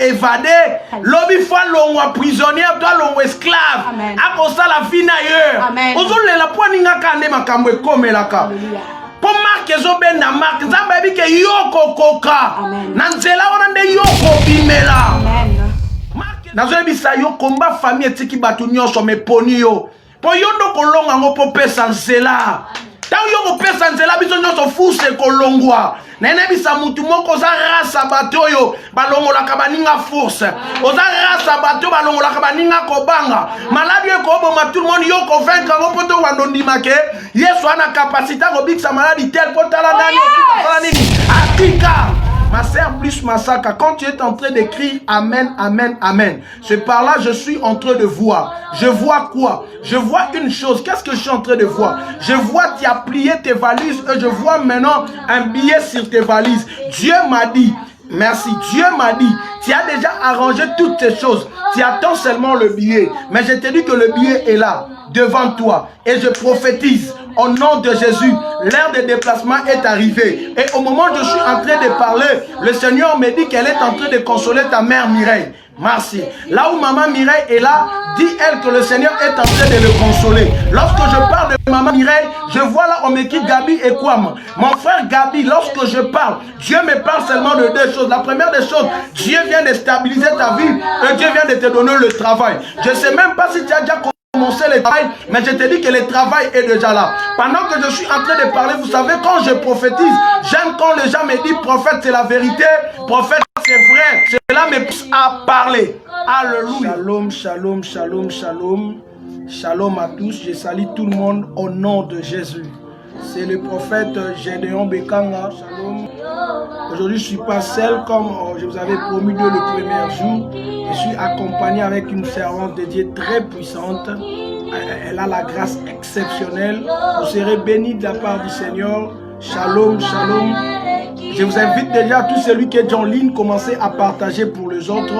évadé. Lobby fois l'on prisonnier, toi l'on esclave. A cause la vie d'ailleurs. Aujourd'hui la poigne n'a qu'à ne m'acamber comme la ka. Pour marquer zo ben na marque, zamba bi ke yoko koka. Nanzela wana nde yoko bimela. Nazo bisa yo combat famille tiki batu nyonso me poni yo. Po yondo kolonga ngo po pesa nzela. Tant yo ko pesa nzela biso nyonso fuse kolongwa. Nene bisa mutu moko za rasa bato yo balongola ka baninga force. Oza rasa bato balongola ka baninga kobanga. Maladi ko boma tout le monde yo ko vaincre ngo poto wando ndimake. Yesu ana capacité ko biksa maladi tel potala nani Afrika. Ma sœur plus massacre, quand tu es en train d'écrire Amen, Amen, Amen, c'est par là je suis en train de voir. Je vois quoi? Je vois une chose. Qu'est-ce que je suis en train de voir? Je vois tu as plié tes valises et je vois maintenant un billet sur tes valises. Dieu m'a dit, merci, Dieu m'a dit, tu as déjà arrangé toutes ces choses. Tu attends seulement le billet. Mais je t'ai dit que le billet est là, devant toi. Et je prophétise. Au nom de Jésus, l'heure de déplacement est arrivée. Et au moment où je suis en train de parler, le Seigneur me dit qu'elle est en train de consoler ta mère Mireille. Merci. Là où maman Mireille est là, dit-elle que le Seigneur est en train de le consoler. Lorsque je parle de maman Mireille, je vois là on m'écrit Gabi et Kwam. Mon frère Gabi, lorsque je parle, Dieu me parle seulement de deux choses. La première des choses, Dieu vient de stabiliser ta vie et Dieu vient de te donner le travail. Je ne sais même pas si tu as déjà commencé le travail, mais je te dis que le travail est déjà là. Pendant que je suis en train de parler, vous savez, quand je prophétise, j'aime quand les gens me disent prophète c'est la vérité, prophète c'est vrai. Cela me pousse à parler. Alléluia. Shalom, shalom, shalom, shalom. Shalom à tous. Je salue tout le monde au nom de Jésus. C'est le prophète Gédéon Bekanga. Shalom. Aujourd'hui, je ne suis pas seul comme je vous avais promis de le premier jour. Je suis accompagné avec une servante de Dieu très puissante. Elle a la grâce exceptionnelle. Vous serez bénis de la part du Seigneur. Shalom, shalom. Je vous invite déjà, tout celui qui est en ligne, commencez à partager pour les autres.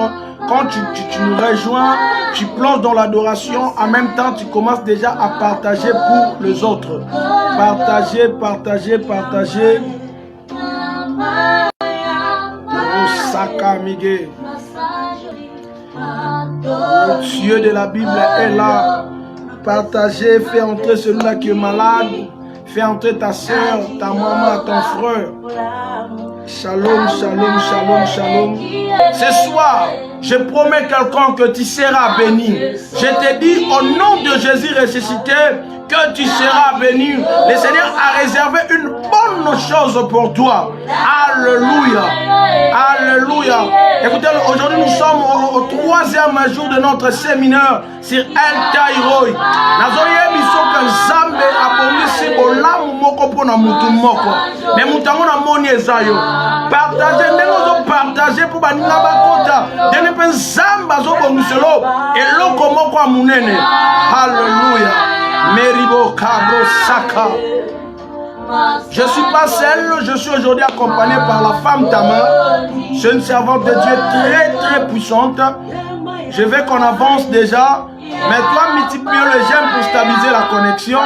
Quand tu nous rejoins, tu plonges dans l'adoration. En même temps, tu commences déjà à partager pour les autres. Partagez, partagez, partagez. Sakamige. Le Dieu de la Bible est là. Partagez, fais entrer celui-là qui est malade. Fais entrer ta soeur, ta maman, ton frère. Shalom, shalom, shalom, shalom. Ce soir, je promets quelqu'un que tu seras béni. Je te dis au nom de Jésus ressuscité que tu seras béni. Le Seigneur a réservé une bonne chose pour toi. Alléluia. Alléluia. Écoutez, aujourd'hui nous sommes au 3e jour de notre séminaire sur El Tairoy. Mais mutango na moni ezayo. Partagez, nous partager pour baninga bakota. Dene pe zamba zo bonuselo eloko moko amunene. Alléluia. Meribo kabro saka. Je ne suis pas seul, je suis aujourd'hui accompagné par la femme Tamar. C'est une servante de Dieu très très puissante. Je veux qu'on avance déjà. Mais toi, multiplie le j'aime pour stabiliser la connexion.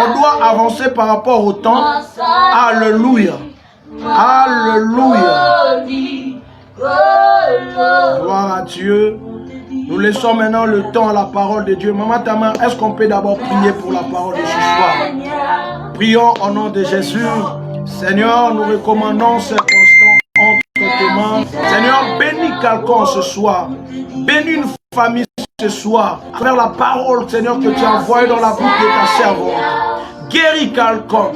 On doit avancer par rapport au temps. Alléluia. Alléluia. Gloire à Dieu. Nous laissons maintenant le temps à la parole de Dieu. Maman Tamar, est-ce qu'on peut d'abord prier pour la parole de ce soir? Prions au nom de Jésus. Seigneur, nous recommandons ce constant entre tes mains. Seigneur, bénis quelqu'un ce soir. Bénis une famille ce soir. À travers la parole, Seigneur, que tu as envoyée dans la bouche de ta servante. Guéris quelqu'un.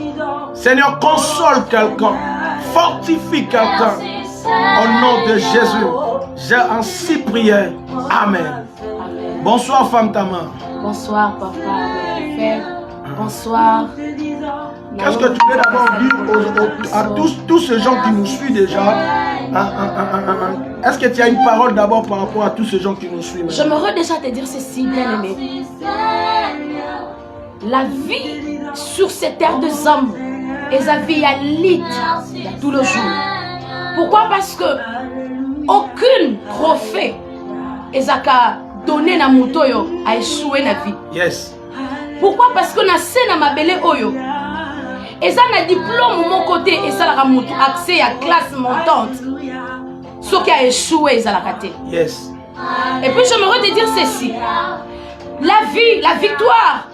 Seigneur, console quelqu'un. Fortifie quelqu'un. Au nom de Jésus, j'ai ainsi prié. Amen. Bonsoir, femme Tamar. Bonsoir, papa. Bonsoir. Qu'est-ce que tu veux d'abord dire à tous ces gens qui nous suivent déjà? Est-ce que tu as une parole d'abord par rapport à tous ces gens qui nous suivent? J'aimerais déjà te dire ceci, bien-aimé. La vie sur cette terre des hommes est la vie à lit tout le jour. Pourquoi? Parce que aucune prophète ezaka donné na mutoyo a échoué na vie. Yes. Pourquoi? Parce que na sena mabele oyo eza na diplôme mon côté et ça la accès à classe montante. ce qui a échoué, ils ont raté. Yes. Et puis j'aimerais te dire ceci. La vie, la victoire,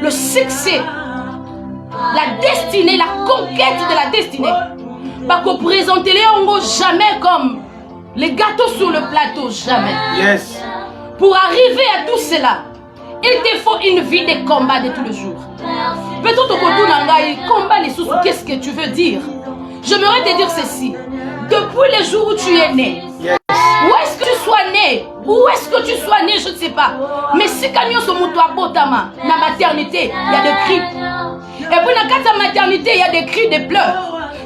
le succès, la destinée, la conquête de la destinée, pas qu'on présente les ongo jamais comme les gâteaux sur le plateau, jamais. Yes. Pour arriver à tout cela, il te faut une vie de combat de tous les jours. Peut-être que combat les sous, qu'est-ce que tu veux dire? J'aimerais te dire ceci. Depuis le jour où tu es né, Yes. où est-ce que tu sois né? Où est-ce que tu sois né? Je ne sais pas. Mais si camion sont moutoua botama, na maternité, il y a des cris. Et puis dans la maternité, il y a des cris de pleurs,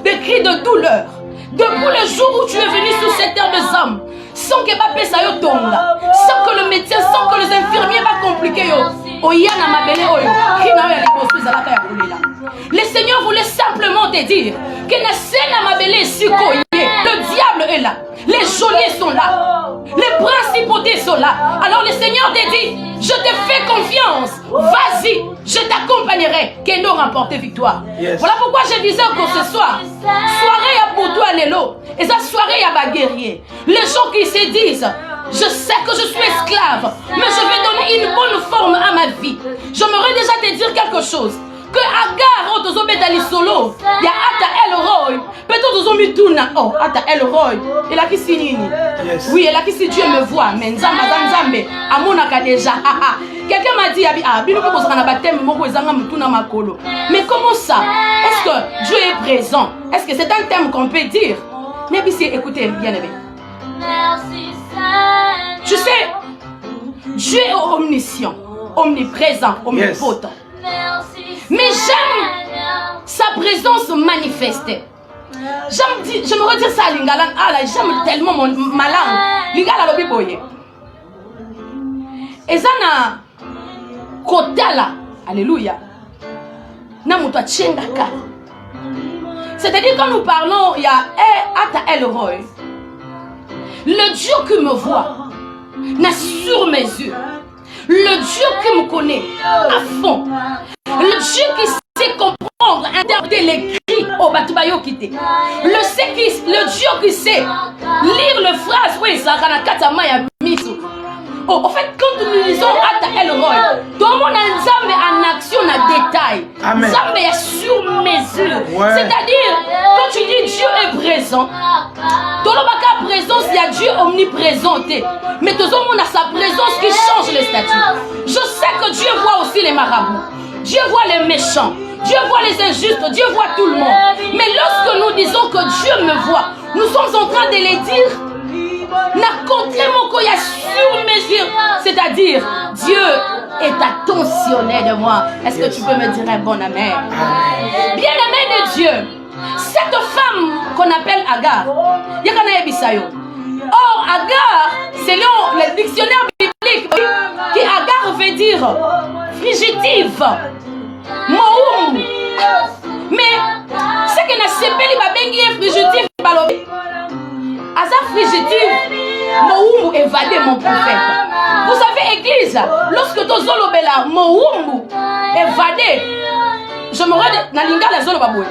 des cris de douleur. Depuis le jour où tu es venu sur cette terre des hommes, sans que papa ça yo tonga, sans que le médecin, sans que les infirmiers va compliquer yo. Oyana mabele oyo, qui n'a rien de la là. Le Seigneur voulait simplement te dire que na sena mabele sikoye, le diable est là, les geôliers sont là, les principautés sont là. Alors le Seigneur te dit, je te fais confiance, vas-y, je t'accompagnerai, que nous remporter victoire. Yes. Voilà pourquoi je disais que ce soir, soirée à Boudoua Lelo, et cette soirée à Baguerrier, les gens qui se disent, je sais que je suis esclave, mais je vais donner une bonne forme à ma vie. J'aimerais déjà te dire quelque chose. Que Agar, oh, tozo betali solo, il y a Ata El Roy, peut-être tozo mituna, oh, Ata El Roy, il a qui signe. Oui, il a qui si Dieu me voit, mais Nzamba, Nzambe, Amonaka déjà, quelqu'un m'a dit, ah, bino ko bozana baptême, moko ezanga mutuna makolo. Mais comment ça? Est-ce que Dieu est présent? Est-ce que c'est un thème qu'on peut dire? Mais bien, écoutez, bien aimé. Tu sais, Dieu est omniscient, omniprésent, omnipotent. Mais j'aime sa présence manifestée. J'aimerais dire ça à Lingala. Ah là, j'aime tellement ma langue. Lingala lobi boye. Ezana kotala. Alléluia. Namuta tchengaka. C'est-à-dire quand nous parlons, il y a Ata El Roy. Le Dieu qui me voit n'a sur mes yeux. Le Dieu qui me connaît à fond. Le Dieu qui sait comprendre, interpréter les cris au Batubayo Kité. Le Dieu qui sait lire les phrases. Oui, ça a katama ya misu. Oh, en fait, quand nous lisons Ata El Roy, tout le monde a Nzambe en action, en détail. Nzambe est sur mesure. Ouais. C'est-à-dire, quand tu dis Dieu est présent, dans le présence, il y a Dieu omniprésenté. Mais tout le monde a sa présence qui change les statuts. Je sais que Dieu voit aussi les marabouts. Dieu voit les méchants. Dieu voit les injustes. Dieu voit tout le monde. Mais lorsque nous disons que Dieu me voit, nous sommes en train de les dire. N'a contré mon koya sur mesure. C'est-à-dire, Dieu est attentionné de moi. Est-ce que tu peux me dire un bon amen? Bien-aimé de Dieu, cette femme qu'on appelle Agar, Yakana Ebisayo. Or, Agar, selon le dictionnaire biblique, qui Agar veut dire fugitive, Moum. Mais ce que n'a sepeli babengi est fugitif, balobi. Azar fugitif, Moumou évadé mon prophète. Vous savez, église, lorsque tu zolobela Moumou évadé, je me rends dans l'ingala zolobaboué.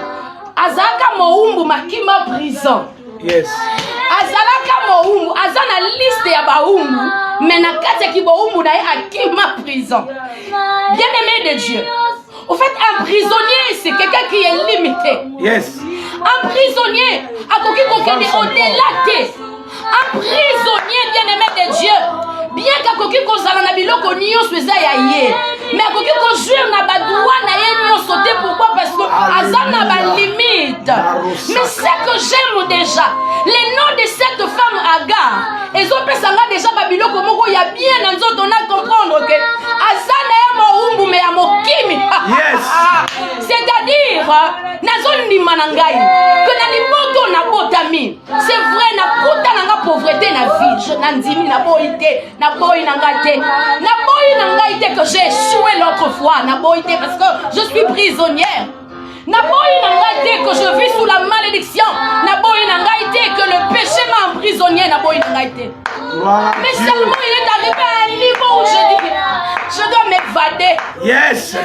Azaka Moumou makima prison. Yes. Azalaka Moumou, azana liste ya Baoumou, mais na kate ki Baoumou na akima prison. Bien-aimé de Dieu. Au fait, un prisonnier, c'est quelqu'un qui est limité. Yes. Un prisonnier, à côté au-delà. Un prisonnier, bien-aimé de Dieu. Bien qu'à côté qu'on s'en a biloko nion soit aïe. Mais à côté qu'on joue na badoua na yé sauter. Pourquoi? Parce que azan n'a pas limite. Mais ce que j'aime déjà, les noms de cette femme Agar, ils ont fait ça déjà babiloko moko il y a bien dans d'autres on a comprendre que azan est moumbu mais à mokimi. Yes. C'est-à-dire nazon ni manangai que na lipoto na botami. C'est vrai na kota na pauvreté na vie. Je n'andimi na boité. Na boy nangate, na boy nangate que j'ai échoué l'autre fois, na boité parce que je suis prisonnière. Na boy nangate que je vis sous la malédiction, na boy nangate que le péché m'a emprisonné, na boy nangate. Mais seulement il est arrivé à un niveau où je dis, je dois m'évader. Yes.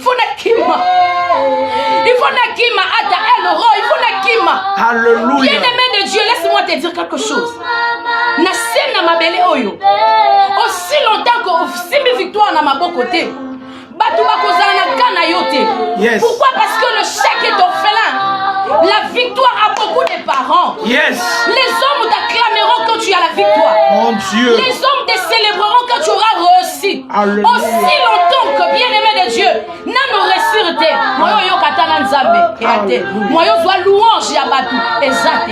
Il faut nakima. Il faut nakima ata eloro. Il faut nakima. Alléluia. Bien-aimé de Dieu, laisse-moi te dire quelque chose. Na sena mabele oyo. Aussi longtemps que simbi victoire na maboko te. Batu bakozala na kana yote. Yes. Pourquoi? Parce que le chèque est orphelin. La victoire a beaucoup de parents. Yes. Les hommes t'acclameront quand tu as la victoire. Mon Dieu. Les hommes te célébreront quand tu auras réussi. Alléluia. Aussi longtemps que bien-aimé de Dieu, nano réussirte. Moyo yo katana nzambe. Eate. Moyo zwa louange ya batu. Exacte.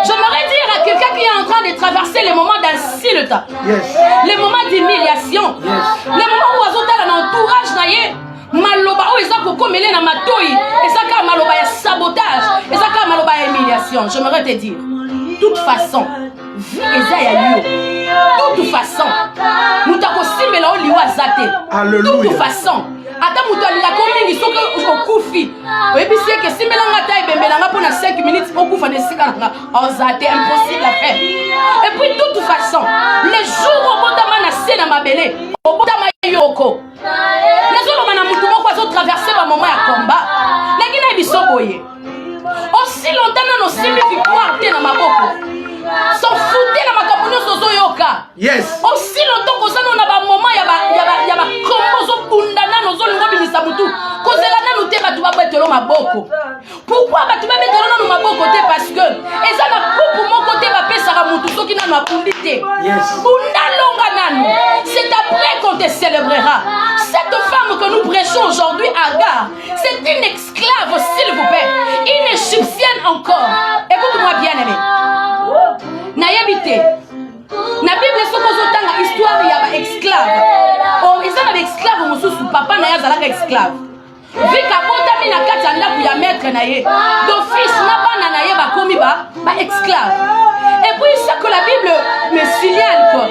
J'aimerais dire à quelqu'un qui est en train de traverser les moments d'insulte, Yes. les moments d'humiliation, Yes. les moments où azotala na entourage na ye, maloba o eza kokomele na matoi, eza ka maloba ya sabotage, eza ka maloba ya humiliation. J'aimerais te dire, toute façon, vie eza ya yo. Toute façon, mutako simela o liwa zate. Alléluia. Toute façon, ata mutu alinga ko mingi soki okufi oyebisi eke simbelanga ata ebembelanga mpo na 5 minutes okufa na esika nanga ozate impossible à faire. Et puis de toute façon, les jours obotama na se na mabele obotama yoko nazoloba na mutu moko azotraverse bamoment ya combat ndenge na biso boye aussi longtemps nano simbi victoire te na maboko s'en fouter na makambo nyonso ozoyoka. Yes. Aussi longtemps kozana na bamoment ya bakombo ozobunda nano ozolinga obimisa mutu kozela nanu te batu babetelo maboko. Pourquoi batu babetelo nanu maboko te? Parce que eza na kupu moko te bapesaka mutu soki nanu abundi te. Yes. Bunda longa nanu. C'est après qu'on te célébrera. Cette femme que nous prêchons aujourd'hui, Agar, c'est une esclave, s'il vous plaît. Une égyptienne encore. Écoute-moi bien aimé. Nayebite. Na Bible soko zotanga histoire ya ba esclave. Oh, eza na ba esclave mosusu papa na yazalaka esclave. Vika botami na kati ya ndaku ya maître na ye. D'office na bana na ye bakomi ba esclave. Et puis ce que la Bible me signale que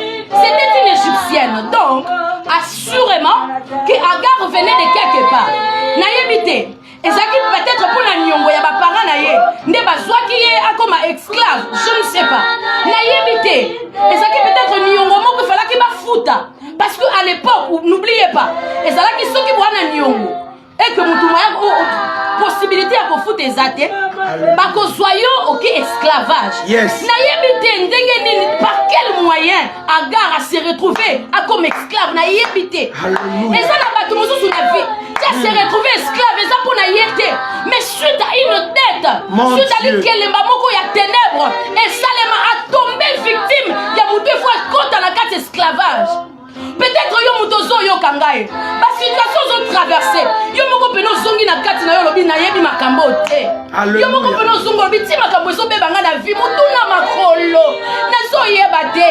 c'était une égyptienne. Donc, assurément que Agar venait de quelque part. Nayebite. Ezaki peut-être pour la nyongo ya ba parents na ye. Nde bazwaki ye akoma esclave, je ne sais pas. Nayebite. Ezaki peut-être nyongo moko falaki ba futa. Parce que à l'époque, n'oubliez pas, ezalaki soki bwana nyongo. Et que mutu moya possibilité ya kofuta ezate. Bakozwa yo ok esclavage. Yes. Nayebite ndenge nini par quel moyen Agar a se retrouvé comme esclave nayebite. Alléluia. Eza na bato mosusu na vie. Tu s'est retrouvé esclave eza pour na yete. Mais suite à une dette, Mon suite à Dieu. l'ikelemba moko ya ténèbres, et Salema a tombé victime ya mutu il faut kota na kati esclavage. Peut-être yo mutozo yo kangaye. Ba situation zo traverser. Yo moko peno zongi na kati na yo lobi na yebi makambo te. Yo moko peno zongo lobi ti makambo zo bebanga na vie mutuna makolo. Nazo yeba te.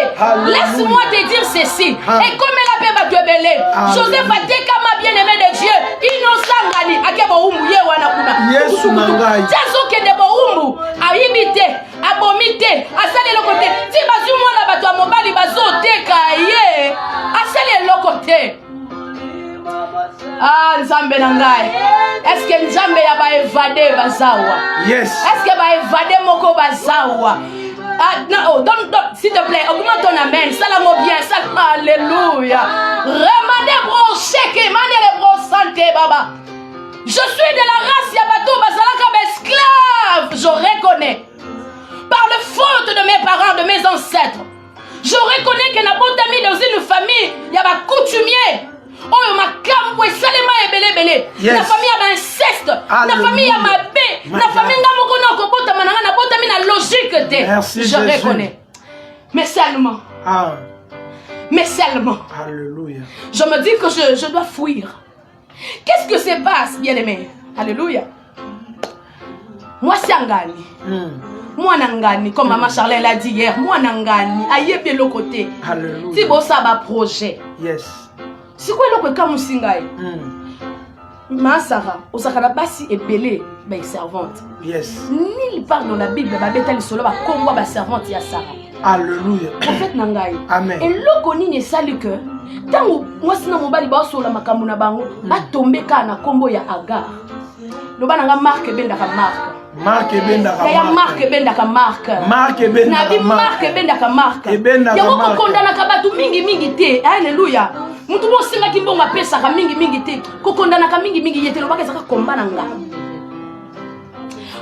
Laisse-moi te dire ceci. Et comme la paix va te belé. Joseph a dit kama bien-aimé de Dieu. Innocent ngani akebo umu ye wana kuna. Yesu mangai. Tiazo ke de bo umu. Ayibite, abomite, asale le côté. Ti bazu mwana bato a mobali bazo teka ye. Asale le côté. Ah, Nzambe nangai. Est-ce que Nzambe ya ba évadé bazawa? Yes. Est-ce que ba évadé moko bazawa? Ah, non, donne, s'il te plaît, augmente ton amen. Salamo bien, salam, alléluia. Remande broché, que mane bro santé, baba. Je suis de la race Yabato Bazalaka esclave. Je reconnais. Par le faute de mes parents, de mes ancêtres. Je reconnais que n'abota mis dans une famille, il y a un coutumier. Oh, ma campo et salema et belé belé. La famille a un inceste. La famille a ma paix. La famille n'a pas de bota manana, n'a pas de la logique. Merci, je reconnais. Mais seulement. Ah. Mais seulement. Alléluia. Je me dis que je dois fuir. Qu'est-ce que se passe, bien-aimé? Alléluia. Moi, c'est Angani. Moi, Nangani, comme Maman Charlène l'a dit hier, moi, Nangani, aïe, bien le côté. Alléluia. Si vous savez un projet. Yes. C'est quoi le cas Moussingaï? Ma Sarah, Osakana Bassi est belé, mais servante. Yes. Ni parle dans la Bible, ma bête, elle solo, ma combo, ma servante, il y a Sarah. Alléluia. Prophète Nangaï. Amen. Et le koni ne sali que, tant que moi, si mon bali ba solo, ma kamuna bango, ba tomber ka na combo ya Agar. Le bananga marque bendaka marque. Marque bendaka marque. Ya marque bendaka marque. Marque bendaka marque bendaka marque. Bendaka ya ko kondana ka batu mingi mingi te. Alléluia. mutu bo singa kimbonga pesa ka mingi te kokondana ka mingi yete lobaka zaka komba nanga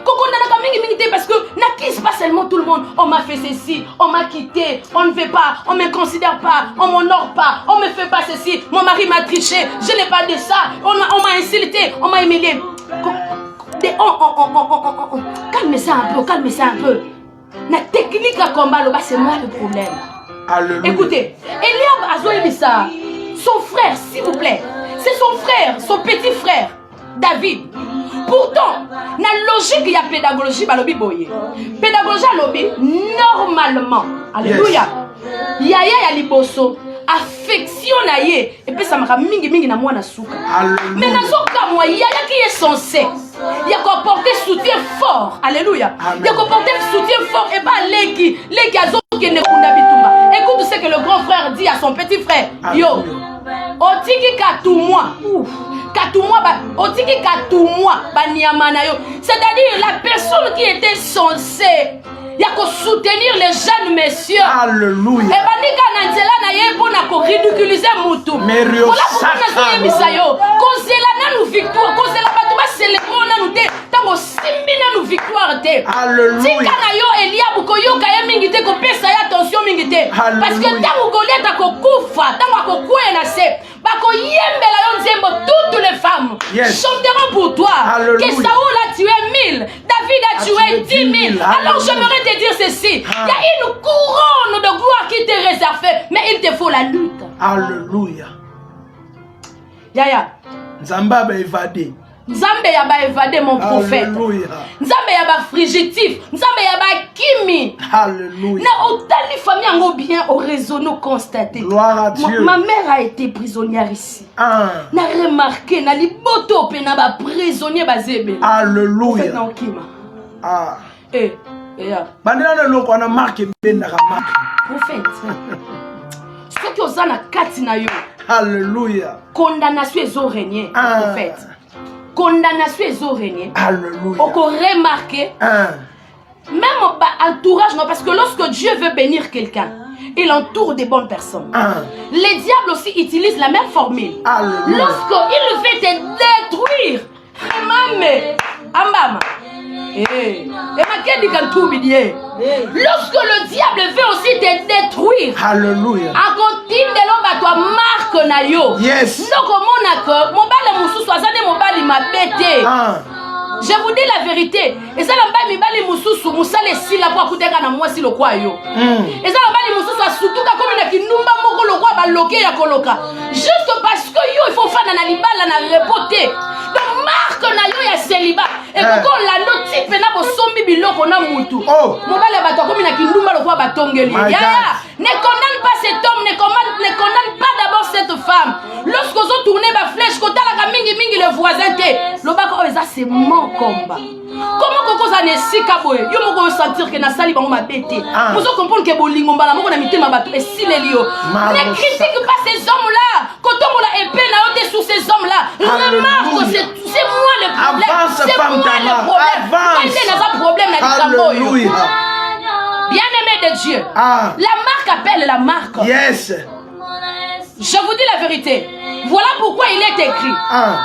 kokondana ka mingi te parce que n'accuse pas seulement tout le monde. On m'a fait ceci, on m'a quitté, on ne veut pas, on me considère pas, on m'honore pas, on me fait pas ceci, mon mari m'a triché, je n'ai pas de ça, on m'a insulté, on m'a humilié. Calme-ça un peu. La technique à combat, c'est moi le problème. Alléluia. Écoutez, Eliab Azoïbissa, son frère, s'il vous plaît, c'est son frère, son petit frère, David. Pourtant, la logique, il y a pédagogie, balobi boye. Pédagogie à lobby, normalement. Alléluia. Yaya ya liboso, affection na ye, et puis ça m'a mingi na moi na souka. Mais na souka moi, yaya qui est censé. Il y a qu'à porter soutien fort. Alléluia. Il y a qu'à porter soutien fort et pas leki azo qui ne kunda bitumba. Écoute ce que le grand frère dit à son petit frère. Yo, otiki katumwa. Otiki katumwa baniamana yo. C'est-à-dire la personne qui était censée il y a qu'à soutenir les jeunes messieurs. Alléluia. Et banika nanzela na ye pona ko ridiculiser mutu. Voilà pourquoi na zo misayo. Kozela na nous victoire, kozela batu ba célébrer na nous te. Tango simbi na nous victoire te. Alléluia. Tika na yo Eliab ko yoka ye mingi te ko pesa ya attention mingi te. Parce que tango Goliath ko kufa, tango ko kwena se. Bako yembela yo nzembo toutes les femmes. Yes. Chanteront pour toi. Alléluia. Que Saoul a tué 1000, David a tué 10 000. Alors j'aimerais te dire ceci. Il y a une couronne de gloire qui t'est réservée, mais il te faut la lutte. Alléluia. Yaya. Nzamba ba évadé. Nzambe ya ba évadé mon prophète. Alléluia. Nzambe ya ba frigitif. Nzambe ya ba kimi. Alléluia. Na otali famille ango bien au réseau nous constaté. Gloire à Dieu. Ma mère a été prisonnière ici. Na remarqué na liboto pe na ba prisonnier bazebe. Alléluia. Na okima. Ah. Yeah. Bandela na loko na marque benda ka marque. Prophète. Ce qui osa na kati na yo. Alléluia. Condamnation ezo régner, prophète. Condamnation ezo régner. Alléluia. On remarquer. Même entourage, non, parce que lorsque Dieu veut bénir quelqu'un, il entoure des bonnes personnes. Les diables aussi utilisent la même formule. Lorsqu'il veut te détruire, lorsque le diable veut aussi te détruire, alléluia, yes, je vous dis la vérité. Et ça n'a pas mis bali mususu musale si la kwa kuteka na mwasi lo kwa yo. Et ça n'a pas mis mususu asutuka comme na kinumba moko lo kwa baloke ya koloka. Juste parce que yo il faut faire na libala na repoter. Donc marque na yo ya célibat. Et pourquoi la no type na bo sombi biloko na mutu. Mobale bato comme na kinumba lo kwa batongeli. Ne condamne pas cet homme, ne condamne pas d'abord cette femme. Lorsque vous tournez ma flèche, quand la mingi le voisin te, le bac ça c'est mon combat. Comment qu'on a ne si kaboye, yo mo ko sentir que na sali ba ma bête. Vous comprendre que bolingo mbala mo na mitema bato et si les lio. Ne critique pas ces hommes-là. Quand on la épée na ote sur ces hommes-là. Remarque c'est moi le problème. C'est moi le problème. Quel est notre problème na kaboye? Bien-aimé de Dieu, la marque appelle la marque. Yes. Je vous dis la vérité. Voilà pourquoi il est écrit.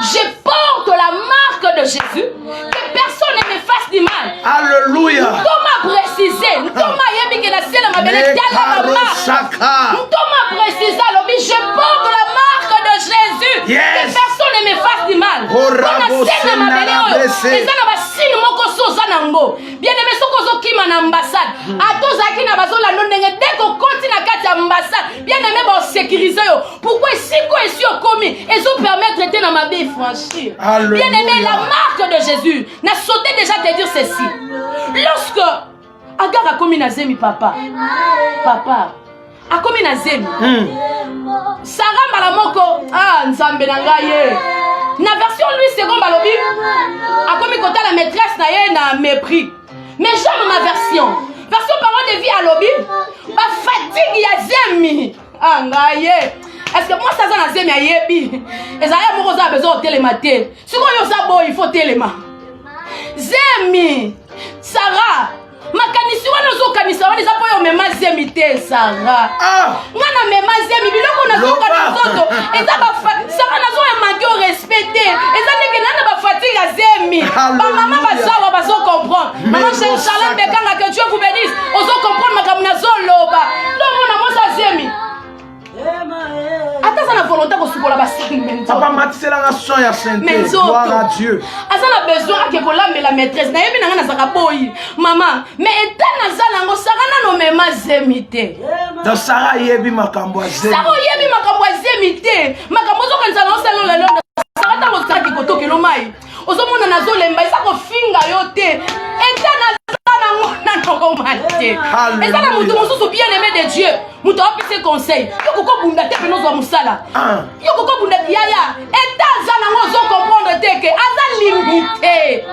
Je porte la marque de Jésus. Que personne ne me fasse du mal. Alléluia. Thomas précisé. Thomas yebike na sela mabele tala marque. Thomas précisé. Je porte la marque de Jésus. Yes. Que personne ne me fasse du mal. Bien aimé, ce qu'on qui m'a ambassade. À tous à qui n'a pas la non dès qu'on continue à quatre ambassade. Bien aimé, bon sécuriser. Pourquoi si quoi est sur commis et ça permet de traiter dans ma vie franchir. Bien aimé, la marque de Jésus n'a sauté déjà te dire ceci. Lorsque Agar a commis Nazemi papa a commis Nazemi. Sarah Malamoko Nzambe Nangaye. Na version lui second balobi a commis côté la maîtresse na ye na mépris. Mais j'aime ma version. Version parole de vie à lobby. Ma fatigue ya zemi. Ngaye. Est-ce que moi ça na zemi ya yebi? Ezaya moko za besoin télémater. Si on yo ça boy il faut téléma. Zemi. Sarah makanisi wana ozokanisa wana eza mpo yo mema zemi te Sara. Nga na mema zemi biloko nazokana nzoto eza Sara nazoyamaki o respecte eza ndenge nana bafatigue ya zemi bamama bazawa bazokomprendre mama Charlene Bekanga que Dieu vous bénisse ozokomprendre makambo nazoloba ndomona mosa zemi ata na volonté kosukola basali menzo papa matiselanga son ya sainteté gloire à Dieu asa na besoin ake kolambela maîtresse na yebi nanga nazaka boyi mama mais eta nazala ngo Sara nano mema zemi te donc Sara yebi makambo ya zemi Sara yebi makambo ya zemi te makambo ozokanisa na osala lelo Sara tango osaki kotokelo mai ozomona nazolemba eza kofinga yo te eta nazala nango nanokoma te eza na mutu mosusu bien aimé de Dieu mutu apesi conseil yo kokobunda te mpe nozwa mosala yo kokobunda yaya eta aza nango ozokomprendre te ke aza limité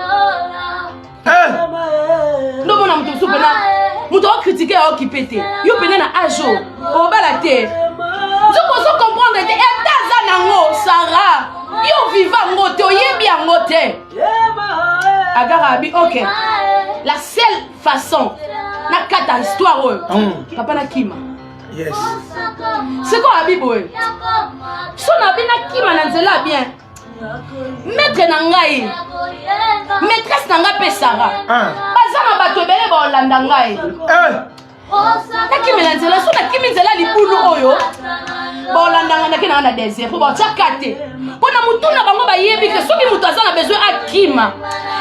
ndomona mutu mosusu pena mutu okritike aokipe te yo pene na ajo obala te nzoko ozokomprendre te eta aza nango Sara yo viva ngo te oyebi yango te Agar abi ok la seule façon na kata histoire oyo papa na kima yes c'est quoi abi boy so na bina kima na nzela bien maître na ngai maîtresse na ngai pe Sara baza na bato ebele baolanda ngai nakimi na nzela so nakimi nzela libulu oyo baolandanga ndake nanga na désert po baotiaka te mpo na mutu na bango bayebi ke soki mutu aza na besoin akima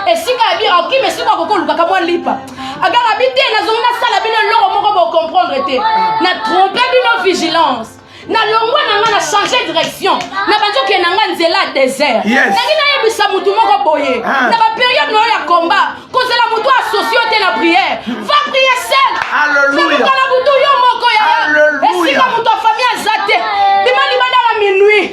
esika ya bira okima esika akokolukaka mwa lipa agara bi te nazongi nasala bino eloko moko bocomprendre te na trompe bino vigilance na longwa nanga na changer direction na banzoki nanga nzela ya désert nangi nayebisa mutu moko boye na bapériode nayo ya combat kozela mutu asocie te na prière va prier seul na butu yo moko ya esika mutu afamille aza te bima libanda la minuit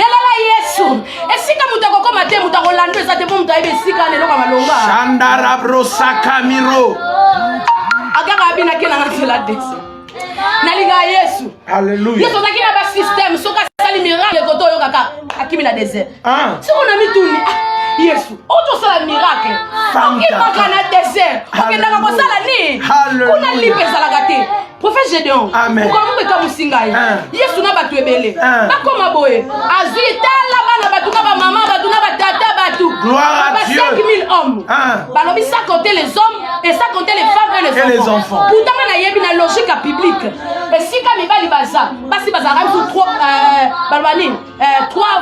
elala Yesu esika mutu akokoma te mutu akolanda eza te mpo mutu ayebi esika neloko malonga Chandara brosakamiro agaka abinaki nanga nzela désert nalinga Yesu Alléluia Yesu azaki na ba système soka sali miracle koto yo kaka akimi na désert siko na mituni Yesu oto sala miracle okimaka na désert okendaka kosala ni kuna lipe ezalaka te prophète Gédéon okomubeka mosinga ye Yesu na bato ebele bakoma boye azwi tala bana bato na bamama bato na batata bato ba 5000 hommes balobi ça compter les hommes et ça compter les femmes et les enfants pourtant na yebi na logique publique esika mibali baza basi bazaka biso 3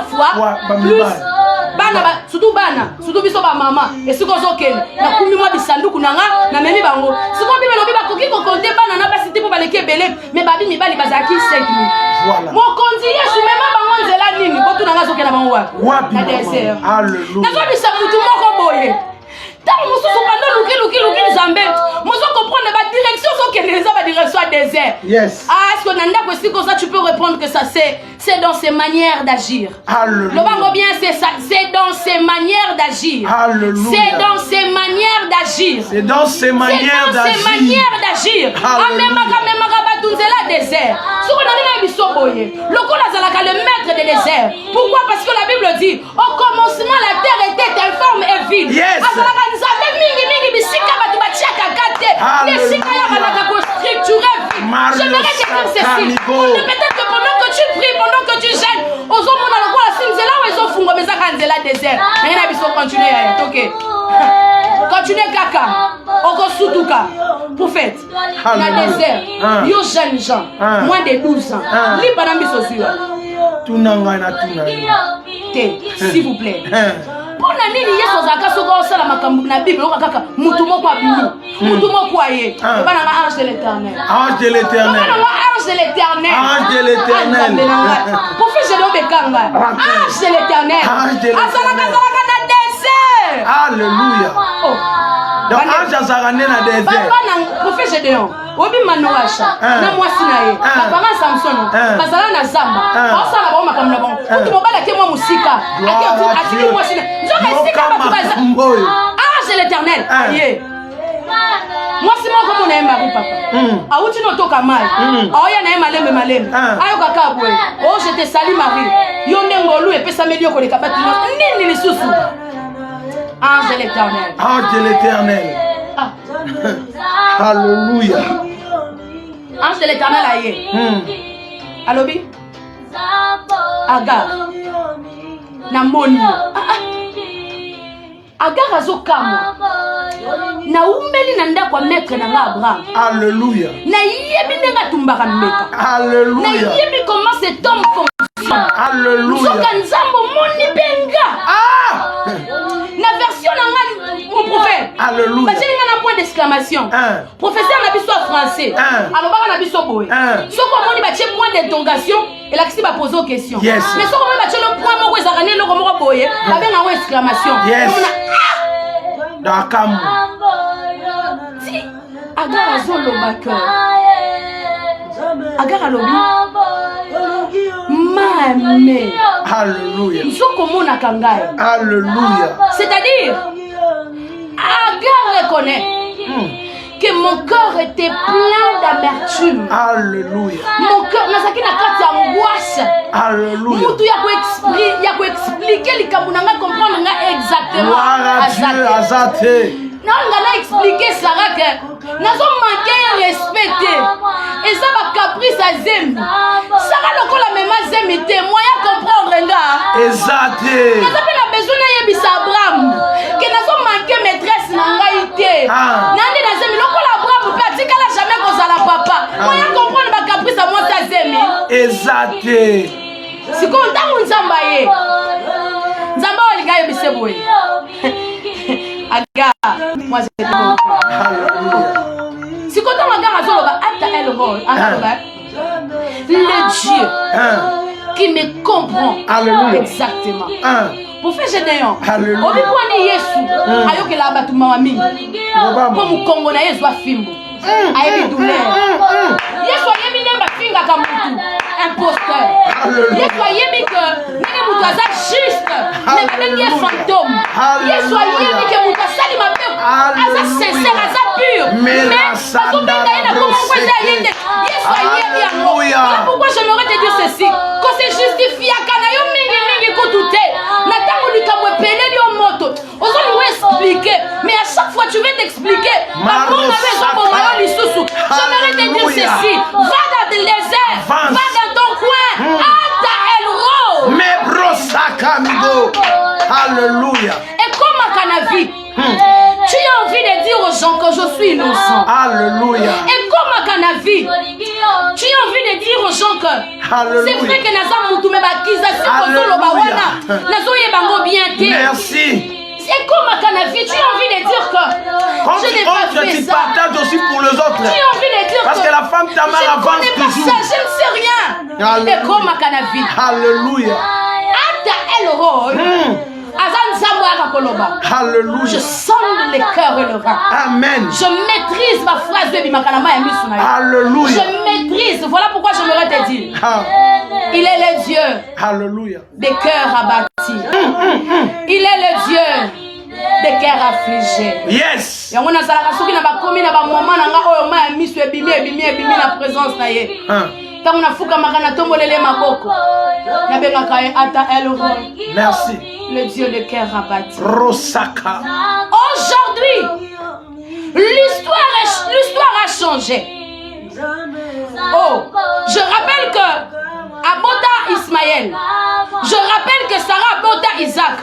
fois plus bana surtout biso bamama esika ozokende nakumi mwa bisanduku nanga namemi bango sikoyo bibelobi bakoki kokonte bana na basi te mpo baleki ebele me babi mibali bazalaki 5000 mokonzi Yesu mema bango nzela nini botunanga azokenda bango wapi na désert nazobisa mutu moko boye ntango mosusu bando luki nzambe mozokomprendre badirection ozokende eza badirection ya désert est-ce que na ndako esika oza tu peux répondre que ça c'est dans ses manières d'agir lobango bien c'est ça c'est dans ses manières d'agir c'est dans ses manières d'agir c'est dans ses manières d'agir amemaka bato nzela désert soko na nina biso boye lokola azalaka le maître des déserts pourquoi parce que la Bible dit au commencement la terre était informe et vide azalaka nzambe mingi bisika bato batiaka kate esika yakanaka kostructure j'aimerais te dire ceci peut-être que pendant que tu pries pendant que tu gênes ozomona lokola si nzela oyo ezofungwa bezaka nzela désert nange na biso continue yaya toke continue kaka okosutuka prophète na désert yo jeune gens moins de 12 ans lipa na biso zuwa tunanga na tunanga te s'il vous plaît mpona nini Yesu azalaka soki osala makambo na Bible oyoka kaka mutu moko abimi mutu moko aye obananga ange de l'éternel obananga ange de l'éternel prophète Gédéon Bekanga ange de l'éternel azalaka na désert alléluia donc ange azalaka nde na désert bana prophète Gédéon obi manoasha na mwasi na ye bapanga Samson bazala na zamba baosala bango makambo na bango kutu mobali ake mwa mosika atiki mwasi na nzoka esika bato baza ange de l'éternel aye mwasi moko mona ye mari papa awuti notoka mai aoya na ye malembe ayokaka boye o je te sali mari yo ndenge olu epesameli yo koleka bato nini lisusu ange de l'éternel Alléluia. Ange de l'Éternel aïe. Alobi. Agar. Namoni. Agar azokama. Na umeli na ndako maître na Abraham. Alléluia. Na yebi nenga tumbaka meka. Alléluia. Na yebi comment cet homme fonctionne. Alléluia. Soka nzambo moni benga. La version nanga mon prophète. Alléluia. Parce qu'il y a un point d'exclamation. Professeur n'a pas soit français. Alors on a pas boy. Soko moni ba point d'interrogation et là qui va poser aux questions. Yes. Mais soko moni ba le point moko ezakane le moko boye, ba benga une exclamation. Yes. Dakam. Si Agar azolo baka. Agar alobi. Mame. Alléluia. Soko mona kangai. Alléluia. C'est-à-dire Agar reconnaît que mon cœur était plein d'amertume. Alléluia. Mon cœur n'a pas de angoisse. Alléluia. Moutou ya ko expliquer likambo nanga comprendre nga exactement. Gloire à Dieu, azate. Non, on a expliqué Sarah que nous avons manqué de respecter. Et ça va caprice à Zem. Sarah lokola même Zem était moyen comprendre nga. Exacté. Nous avons besoin de yebisa Abraham que nous avons manqué maîtresse nanga ité. Nandi na Zem lokola Abraham peut atikala jamais ko la papa. Moyen comprendre ba caprice à moi ta Zem. Exacté. Si ko ntango nzamba ye. Nzamba olinga yebise boye. Agar, moi je te dis. Si quand on regarde Azoloba, le Dieu qui me comprend exactement. Pour faire généant, on peut prendre Yesu, ayo que la batu mamami, comme au Congo na Yesu a fimbo, ayo douleur. Yesu a yemi nemba finga kamutu, imposteur. Yesu a yemi que nene mutu aza juste, ne pas fantôme. Yesu a yemi que mutu asali ma peur, aza sincère, aza pur. Mais parce que comment on peut dire Yesu a yemi yango. Voilà pourquoi j'aimerais te dire ceci, que c'est justifié à Kanayo mingi mingi koutouté. Natango likamwe peleli au moto. Ozo nous expliquer, mais à chaque fois tu veux t'expliquer. J'aimerais te dire ceci, va dans le désert, va dans ton coin, Ata El Ro. Mais brosaka migo. Alléluia. Et comme à Canavi, tu as envie de dire aux gens que je suis innocent. Alléluia. Et comme à Canavi, tu as envie de dire aux gens que c'est vrai que Nazam Moutoumé Bakizasi Kozolo Bawana, Nazoye Bango bien. Merci. Et comme à Canavi, tu as envie de dire que quand je n'ai pas fait tu ça. partages aussi pour les autres. Tu as envie de dire parce que la femme Tamar je avance connais pas toujours. ça, je ne sais rien. Alléluia. Et comme à Canavi. Alléluia. Ata El Roy. Alléluia. Je sonde les cœurs et le vent. Amen. Je maîtrise ma phrase de Bimakanama et Misuna. Alléluia. Je maîtrise. Voilà pourquoi je me te dire. Il est le Dieu. Alléluia. Des cœurs abattus. Il est le Dieu des cœurs affligés. Yes. Et on a ça la souki na ba komi na ba moment na nga oyo ma misu ebimi na présence na ye. Quand on a fouka makana tombolele maboko. Na benga kae ata El Roy. Merci. Le Dieu de cœur abattu. Rosaka. Aujourd'hui, l'histoire a changé. Oh, je rappelle que Abota Ismaël. Je rappelle que Sarah abota Isaac.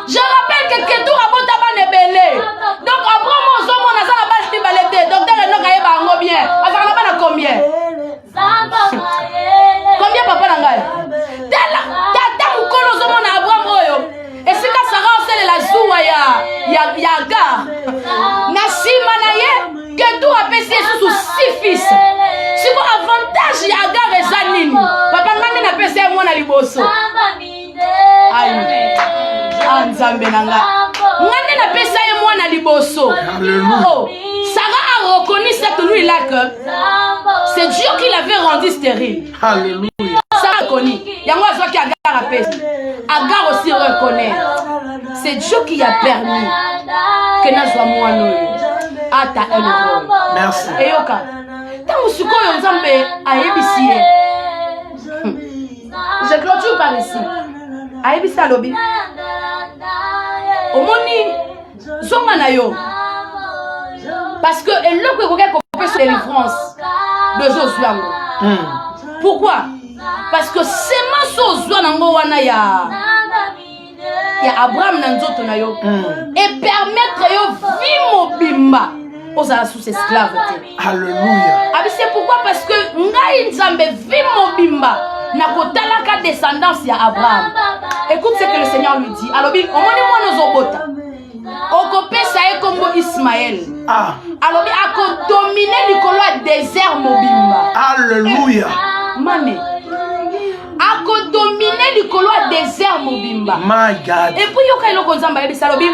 Je rappelle que Ketou abota Banebele. Donc Abraham Ozomo na sa base de balete. Docteur Enoch ayeba ngo bien. Azaka na bana combien? Combien papa nangai? Tata mukolo Ozomo na Abraham oyo. Et si ka Sarah osele la zuwa ya Agar. Na sima na ye Ketou apesi sous 6 fils. Si bon avantage ya Agar eza nini? Papa ngani na pesa mwana liboso. Aïe. Nzambe nanga. Ngani na pesa ye mwana liboso. Oh, Sarah a reconnu cette nuit-là que c'est Dieu qui l'avait rendu stérile. Alléluia. Sarah a reconnu. Yango azoki Agar a pesa. Agar aussi reconnaît. C'est Dieu qui a permis que nazwa mwana oyo. Ata El Roy. Merci. Eyoka. Tango sikoyo Nzambe ayebisi ye. Je clôture par ici. Ayebisi alobi. Omoni zonga na yo. Parce que eloko ekoke la délivrance de Josué. Pourquoi? Parce que c'est ma chose wana ya Abraham nanzoto na yo et permettre yo vivre mobimba aux sous esclaves. Alléluia. C'est pourquoi? Parce que ngai nzambe vivre mobimba na kotalaka descendance ya Abraham. Écoute ce que le Seigneur lui dit. Alors bi omoni mwana zobota okopesa ye kombo Ismaël. Alors bi akodominer likolo ya désert mobimba. Alléluia. Mame akodominer likolo ya désert mobimba. My God. Et puis yoka eloko nzamba yebisa lobi.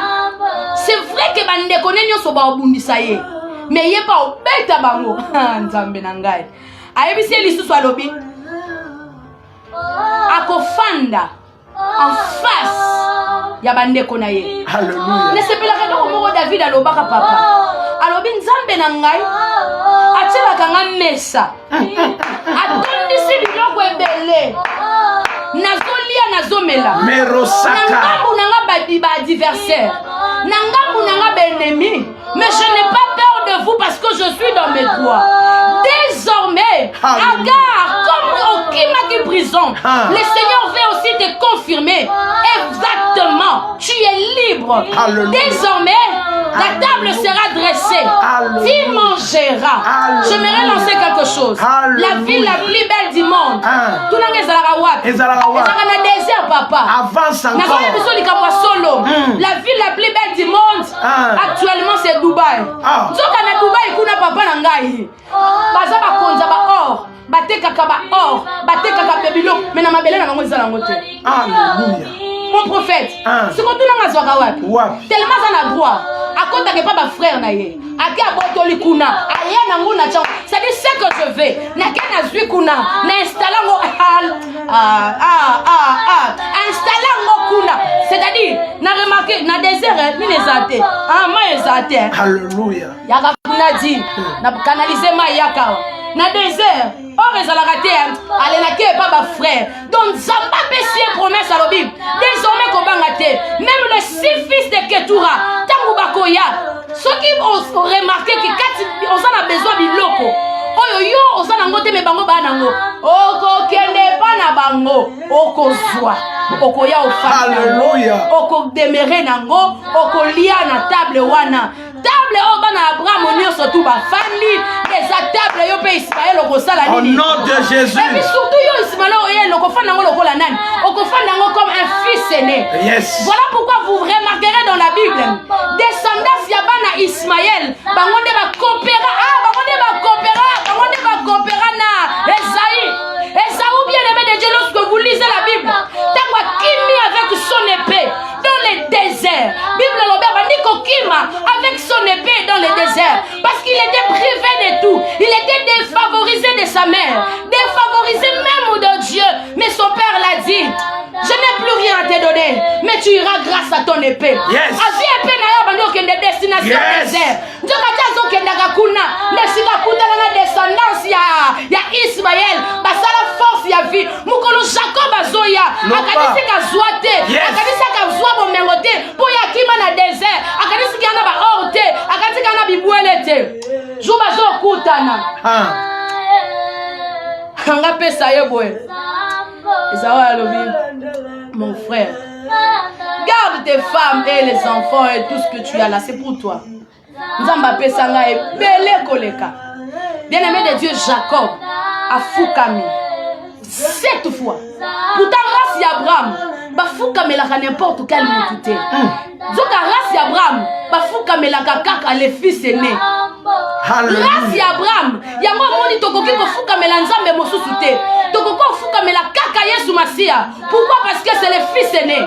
C'est vrai que bandeko ne nyonso ba obundisa ye. Mais ye pa obeta bango. Nzambe na ngai. Ayebisi lisusu alobi. Akofanda en face ya bandeko na ye. Alléluia. Ne sepelaka ndoko moko David alobaka papa. Alobi nzambe na ngai atielaka nga mesa. Atondisi biloko ebele. Nazolia nazomela. Merosaka. Nangambu nanga ba adversaire. Nangambu nanga ba ennemi. Mais je n'ai pas peur de vous parce que je suis dans mes droits. Désormais, Agar, comme au Kimaki prison, le Seigneur veut aussi te confirmer exactement, tu es libre. Désormais, la table sera dressée. Tu mangeras. J'aimerais lancer quelque chose. La ville la plus belle du monde. Tout le monde est dans le désert, papa. Avance encore. La ville la plus belle du monde, actuellement, c'est Dubaï. Nzoka na Dubaï kuna papa na ngai. Baza ba konza ba or, batekaka ba or, batekaka bebilo, mais na mabele na bango ezala ngote. Alléluia. Mon prophète, si ko tuna ngazwaka wapi? Tellement ça na droit. Akota ke pas ba frère na ye. Aki abotoli kuna, aya na nguna chang. C'est dit ce que je veux. Na kana zui kuna, na installer ngo installer ngo kuna. C'est-à-dire, na remarqué na désert ni les athées. Ma ezate. Alléluia. Yaka kuna dit, na canaliser ma yaka. Na désert, or ezalaka te, alelaki pas ba frère. Donc Zamba pesi promesse à la Bible. Désormais kobanga te, même les 6 fils de Ketura, tangu bakoya. Ceux qui ont remarqué que quand on a besoin biloko, oyo yo osana ngote me bango banango. Oko kende pa na bango, oko zwa. Oko ya ofana. Alléluia. Oko demeurer nango, oko lia na table wana. Table au bana Abraham onyo surtout ba famille les table yo pe Ismaël oko sala nini. Au nom de Jésus. Et puis surtout yo Ismaël oyé loko fana ngo lokola nani. Oko fana ngo comme un fils aîné. Yes. Voilà pourquoi vous remarquerez dans la Bible descendance ya bana Ismaël bango nde ba coopéra bango nde ba coopéra na Esaïe. Esaü bien-aimé de Dieu, lorsque vous lisez la Bible, t'as Kimi avec son épée dans les déserts. Bible Robert Bandiko Kima avec son épée dans les déserts. Parce qu'il était privé de tout. Il était défavorisé de sa mère. Défavorisé même de Dieu. Mais son père l'a dit. Je n'ai plus rien à te donner, mais tu iras grâce à ton épée. Yes. Avi épée na yo bandi okende destination désert. Nzoka tazo kendaka kuna, nesika kutana na descendance ya Ismaël, basala force ya vie. Mukolo Jacob azoya, akadisi ka zoate, akadisi ka zwa bomengo te, po ya kima na désert, akadisi kana ba orte, akadisi kana bibwele te. Juba zo kutana. Anga pesa ye boy. Mon frère, garde tes femmes et les enfants et tout ce que tu as là, c'est pour toi. Nzambape Sanga est belé koleka. Bien-aimé de Dieu, Jacob a foukami 7 fois. Pourtant, race Abraham, ba foukami la n'importe quel moutoute. Zoka race Abraham, ba foukami la kaka les fils aînés. Grâce à Abraham, yango moni tokoki ko fuka mela nzambe mosusu te. Tokoko fuka mela kaka Yesu Masia. Pourquoi? Parce que c'est le fils aîné.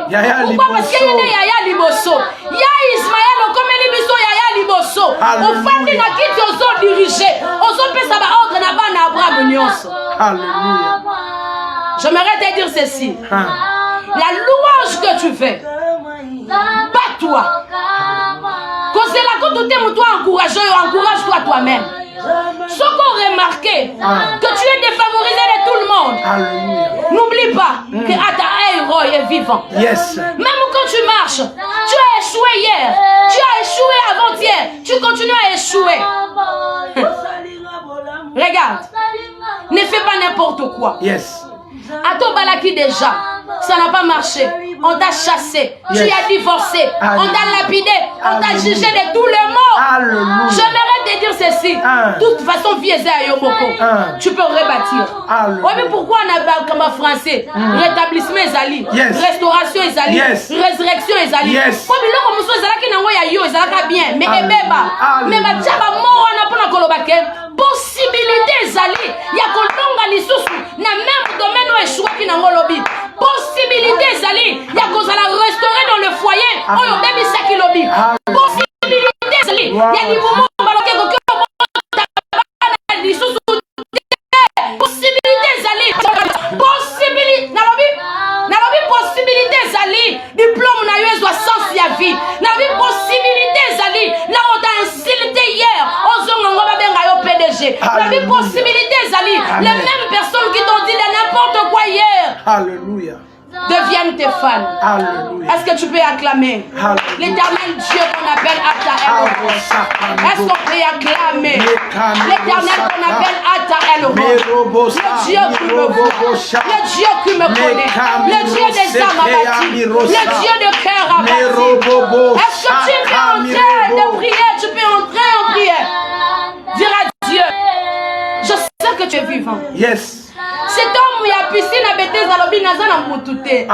Pourquoi? Parce que yene yaya liboso. Ya Ismaël okomeli biso yaya liboso. Ofandi na kiti ozo diriger. Ozo pesa ba ordre na bana Abraham nyonso. Alléluia. J'aimerais te dire ceci. La louange que tu fais, bats-toi. Quand c'est là que tu t'aimes, toi encourage-toi toi-même. Ce qu'on remarque que tu es défavorisé de tout le monde. N'oublie pas que Ata est vivant. Yes. Même quand tu marches, tu as échoué hier, tu as échoué avant-hier, tu continues à échouer. Regarde. Ne fais pas n'importe quoi. Yes. Ato Balaki déjà, ça n'a pas marché. On t'a chassé, tu as divorcé, on t'a lapidé, on t'a jugé de tous les mots. J'aimerais te dire ceci. De toute façon, tu peux rebâtir. Oui, mais pourquoi on a comme français rétablissement ezali, restauration ezali, résurrection ezali. Oui, mais là, comme ça, ezali qui n'a yo, ezali bien. Mais ebeba, mais ma tchaba mo on a pas kolobake. Possibilité ezali, ya kolonga lisusu na même domaine où échoué qui n'a ngolobi. Possibilité ezali, ya kozala restaurer dans le foyer, oyo baby sakilobi. Possibilité ezali, ya ni moment baloke ko tabana lisusu. Possibilité ezali, possibilité nalobi possibilité ezali, diplôme na yo ezwa sens ya vie. Nalobi possibilité ezali, na on t'a insulté hier, ozongo ngoba benga yo PDG. Nalobi possibilité ezali, les mêmes personnes qui t'ont dit de n'importe quoi hier. Alléluia. Deviennent tes fans. Est-ce que tu peux acclamer l'éternel Dieu qu'on appelle Ata El? Est-ce qu'on peut acclamer l'éternel qu'on appelle Ata El? Le Dieu qui me voit, le Dieu qui me connaît, le Dieu des âmes abattues, le Dieu de cœur abattu. Est-ce que tu peux entrer de prier? Tu peux entrer en prière. Dire à Dieu, je sais que tu es vivant. Yes. Cet homme, il a piscine à bêtise à l'objet, n'a pas moutouté.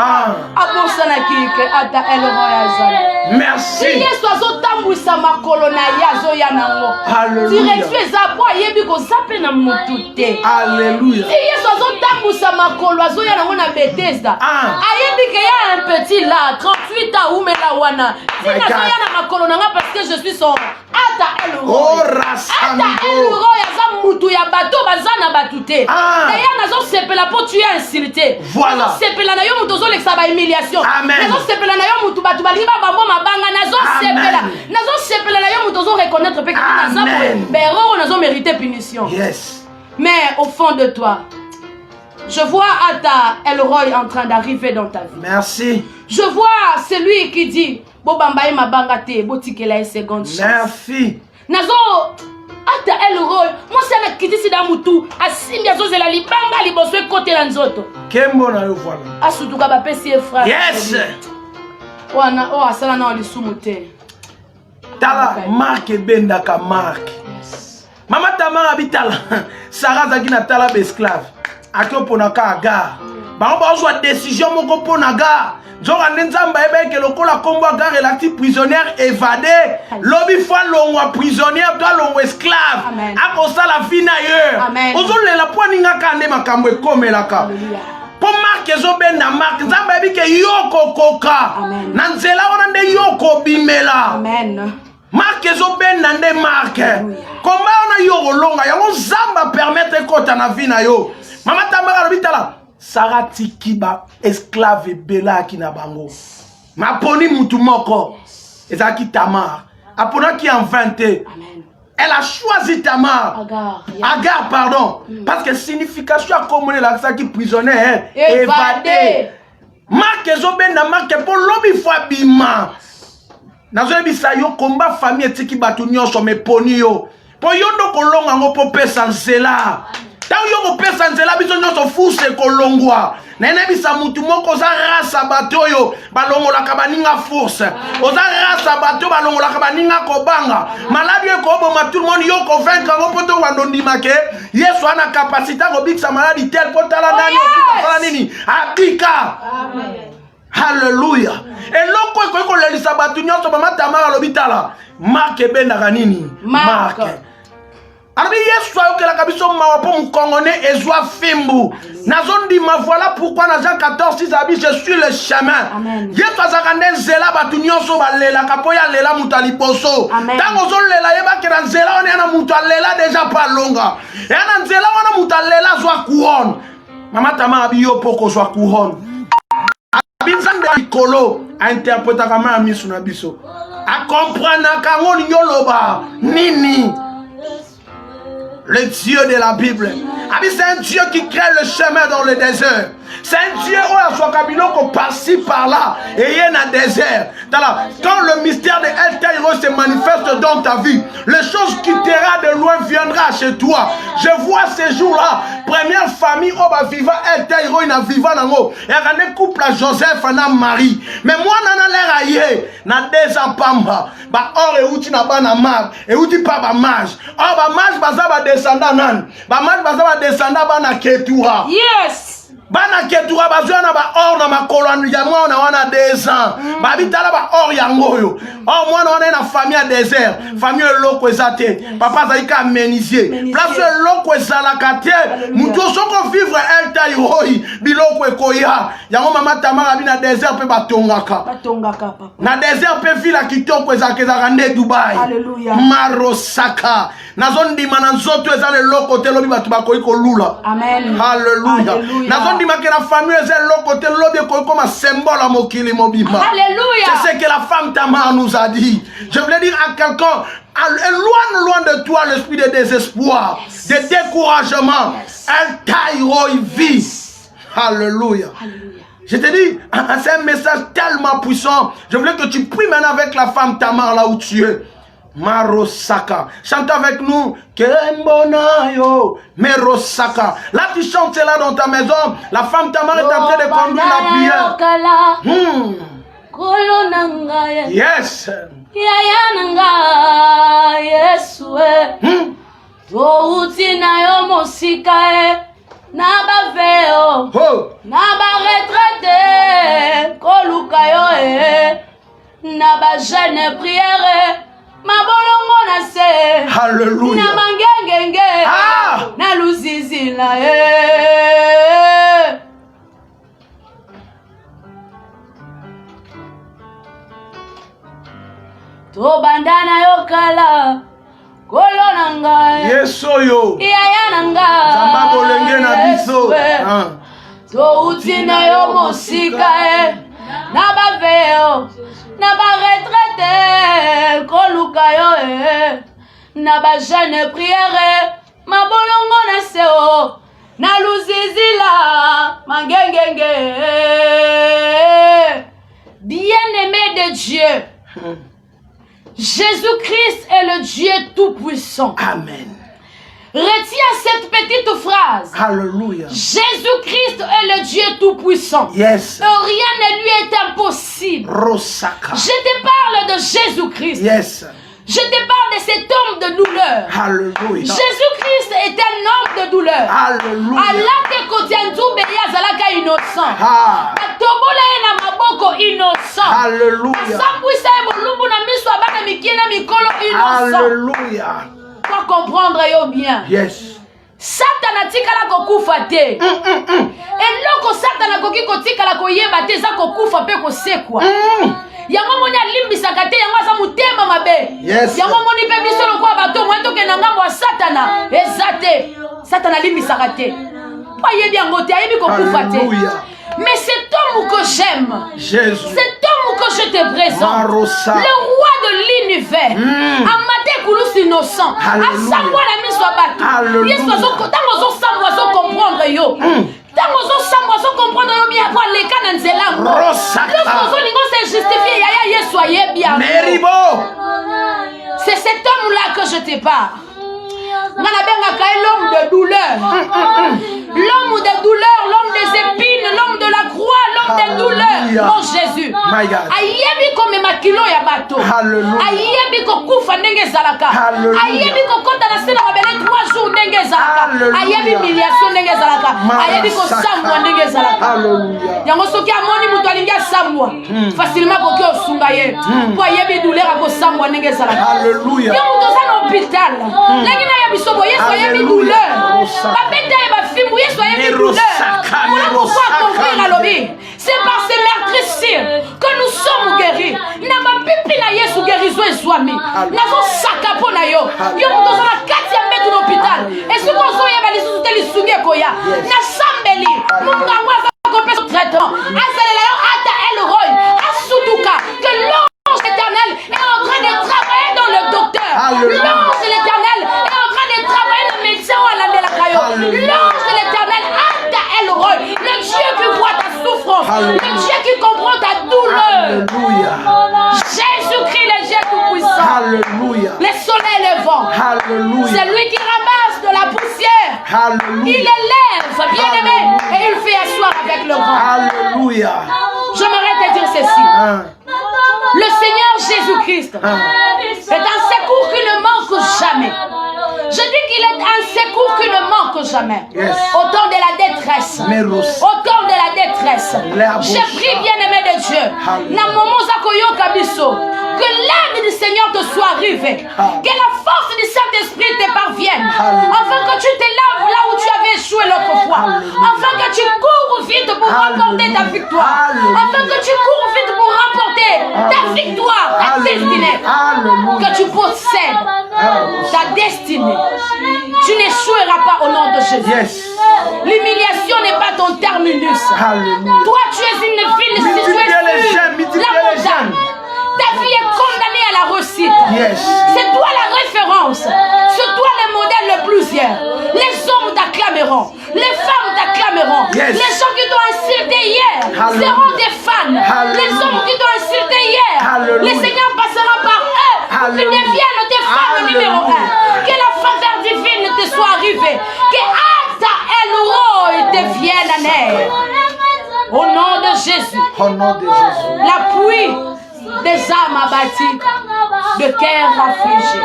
Merci. Si yes soit tambu sama kolona yazo ya nango. Alléluia. Direction zapo yebi ko zape na moutouté. Alléluia. Si yes soit tambu sama kolozo ya nango na Bethesda. Ayebi ke ya un petit là 38 ans ou melawana. Si na ya na makolona parce que je suis son Ata El Roi. Ata El Roi ya za mutu ya bato bazana batouté. D'ailleurs nazo sepela pour tuer insulté. Voilà. Nazo sepela na yo mutu zo leksa ba humiliation. Nazo sepela na yo mutu batu baliba babo mabanga nazo sepela. Nazo sepela na yo mutu zo reconnaître pe que nazo bero nazo mériter punition. Yes. Mais au fond de toi, je vois Ata El Roi en train d'arriver dans ta vie. Merci. Je vois celui qui dit Bobambaye mabanga te botikela une seconde chance. Merci. Nazo Ata El Roi, moi c'est la kiti sida mutu asimbi azo zela libanga liboso côté la nzoto. Kembo na yo voilà. Asutuka ba pesi frère. Yes. Wana o asala na lisumute. Tala marque bendaka marque. Mama Tamara bitala. Sarah Zagina tala esclave. Akio ponaka aga. Ba on bazwa décision moko ponaga. Zora nenzamba ebeke lokola kombo aga relati prisonnière évadée. Lobi fois longwa prisonnière doit longwa esclave. Akosa la vie d'ailleurs. Ozole la poininga kande makambo ekomelaka. Pour marque zobenda marque nzamba ebike yoko koka. Na nzela wana nde yoko bimela. Amen. Marque zobenda nde marque. Komba ona yo longa yango nzamba permettre kota na vie na yo. Mama Tamara lobitala Sarah Tikiba esclave bela ki na bango. Maponi mutu moko. Ezaki Tamar. Apona qui en 20. Elle a choisi Tamar. Agar, pardon. Parce que signification a communé là ça qui prisonnier évadé. Marque zobenda marque pour lobi fois bima. Nazo bisa yo combat famille tiki batu nyonso me poni yo. Po yondo kolonga ngo po pesa nzela. Tant yo pesa nzela biso nyonso fuse kolongwa. Nene bisa mutu moko za rasa bato yo balongola kabaninga force. Oza rasa bato balongola kabaninga kobanga. Maladie ko boma tout le monde yo convaincre ngo poto wandondimake. Yesu ana capacité ko biksa maladie tel potala nani okutala nini. Abika. Amen. Alléluia. Et loko ko lelisa batu nyonso Mama Tamara lobitala. Marque benaka nini? Marque. Alors Yesu ayokela kabiso mawa po mukongone ezwa fimbu. Nazondi ma voilà pourquoi dans Jean 14:6 abi je suis le chemin. Yesu azakande nzela batu nyonso balela kapoya lela mutali boso. Tango zolela yeba kera nzela wana na mutu alela déjà pas longa. Et na nzela wana mutu alela zwa couronne. Mama Tamara abi yo poko zwa couronne. Abinzande ikolo a interpréter kama misu na biso. A comprendre kango nyoloba nini. Le Dieu de la Bible. C'est un Dieu qui crée le chemin dans le désert. C'est un Dieu où soit Kabiloko par-ci par-là et il y a un désert. Quand le mystère de El Taïro se manifeste dans ta vie, les choses qui t'ira de loin viendra chez toi. Je vois ces jours-là, première famille où va vivre El Taïro, il a vivant nango. Et un couple à Joseph et à Marie. Mais moi, nana l'air aïe, na des pamba. Ba or et outi na ba na mag et outi pa ba mage. Or ba mage baza ba descendant nan. Ba mage baza ba descendant ba na ketura. Yes. Bana ketura bazwa na ba or na makolani ya mwana wana 2 ans. Ba bitala ba or ya ngoyo. Or mwana wana na famille à désert, famille loko ezate. Papa zaika ménisier. Place loko ezalaka te. Muto soko vivre El Taïroi biloko ekoya. Yango mama tamara bina désert pe batongaka. Batongaka papa. Na désert pe vila kitoko ezaka nde Dubai. Alléluia. Marosaka. Nazon di mananzoto ezale loko te lobi batu bakoyi ko lula. Amen. Alléluia. Nazon di que la famille est l'autre côté comme un symbole à mokili mobima. Alléluia. C'est ce que la femme Tamar nous a dit. Je voulais dire à quelqu'un, loin de toi l'esprit de désespoir, de découragement. El Taïro vit. Alléluia. Je te dis, c'est un message tellement puissant. Je voulais que tu pries maintenant avec la femme Tamar là où tu es. Marosaka. Chante avec nous. Kembonayo. Merosaka. Là, tu chantes là dans ta maison. La femme Tamar est en train de conduire la prière. Yes. Ma bolongo na se. Alléluia. Na mangengenge. Na luzizi na to bandana yo kala. Kolo nanga. Yeso yo. Iya nanga. Zamba bolenge na biso. To uti na yo mosika na baveo. Na ba retraite koluka yo na ba jeune prière ma bolongo na seo na luzizila mangengenge. Bien-aimé de Dieu, Jésus-Christ est le Dieu tout-puissant. Amen. Retiens cette petite phrase. Alléluia. Jésus-Christ est le Dieu tout-puissant. Yes. Rien ne lui est impossible. Rosaka. Je te parle de Jésus-Christ. Yes. Je te parle de cet homme de douleur. Alléluia. Jésus-Christ est un homme de douleur. Alléluia. Allah te kotianzube yazalaka innocent. Ah. Atobola na maboko innocent. Alléluia. Sambwisa bolumbu na miso abana mikina mikolo innocent. Alléluia. Pour comprendre yo bien. Yes. Satana tikala kokufa te. Eloko Satana koki kotikala koyeba te za kokufa pe kosekwa. Yango moni alimbisaka te yango aza mutema mabe. Yes. Yango moni pe biso lokwa bato mweto ke na ngambo ya Satana ezate. Satana alimbisaka te. Pa yebi yango te ayebi kokufa te. Mais cet homme que j'aime, Jésus, cet homme que je te présente, Marosa, le roi de l'univers, Amate Koulous innocent, Asamwa la mise à battre. Yes, tango zo samwa zo comprendre yo. Tango zo samwa zo comprendre yo bien pour les canons de l'ango. Lorsque zo lingo se justifier yaya yesu aye bien. Meribo. C'est cet homme-là que je te parle. L'homme de douleur, l'homme de douleur, l'homme des épines, l'homme de la croix, l'homme des douleurs, mon Jésus. Ayebi comme makilo ya bato. Ayebi ko kufa ndenge zalaka. Ayebi ko kota na sena mabele 3 jours ndenge zalaka. Ayebi humiliation ndenge zalaka. Ayebi ko sambwa ndenge zalaka. Yango soki amoni mutu alingi sambwa facilement koki osunga ye. Po ayebi douleur ko sambwa ndenge zalaka. Alléluia. Yo mutu za na hôpital. Ndenge na yebi sobo yeso ayebi douleur. Babeta ye ba fimu yeso ayebi douleur. Voilà pourquoi comprendre à l'obé. C'est par ces meurtrissures que nous sommes guéris. Na mapipi na yesu guérison eswami. Nazo sakapo na yo. Yo mutu za na kati ya metu l'hôpital. Et ce qu'on so yeba lisusu te lisunge koya. Na sambeli. Munga waza kopesa traitement. Azalela yo ata Elroy. Asuduka. Que l'ange éternel est en train de travailler dans le docteur. L'ange éternel est en train de travailler le médecin. ta douleur. Alléluia. Jésus-Christ, le Dieu tout-puissant. Alléluia. Le soleil et le vent. Alléluia. C'est lui qui ramasse de la poussière. Alléluia. Il élève, bien-aimé, et il fait asseoir avec le vent. Alléluia. J'aimerais te dire ceci. Le Seigneur Jésus-Christ est un secours qui ne manque jamais. Je dis qu'il est un secours qui ne manque jamais. Yes. Au temps de la détresse. Au temps de la détresse. J'ai pris, bien-aimé de Dieu. Que l'aide du Seigneur te soit arrivée. Que la force du Saint-Esprit te parvienne. Afin que tu te laves là où tu avais échoué l'autre fois. Afin que tu cours vite pour remporter ta victoire. Afin que tu cours vite pour remporter ta victoire, ta destinée. Que tu possèdes ta destinée. Tu n'échoueras pas au nom de Jésus. Yes. L'humiliation n'est pas ton terminus. Alléluia. Toi, tu es une ville si tu es sur la montagne. Ta vie est condamnée à la réussite. Yes. C'est toi la référence. C'est toi le modèle le plus fier. Les hommes t'acclameront. Les femmes t'acclameront. Yes. Les gens qui t'ont insulté hier Hallelujah. seront des fans. Hallelujah. Les hommes qui t'ont insulté hier, Hallelujah. le Seigneur passera par eux pour qu'ils Hallelujah. deviennent tes femmes numéro 1. Que la faveur divine te soit arrivée. Que Ata El-Roi devienne un air. Au nom de Jésus. Au nom de Jésus. L'appui des âmes abattues, de cœur affligé.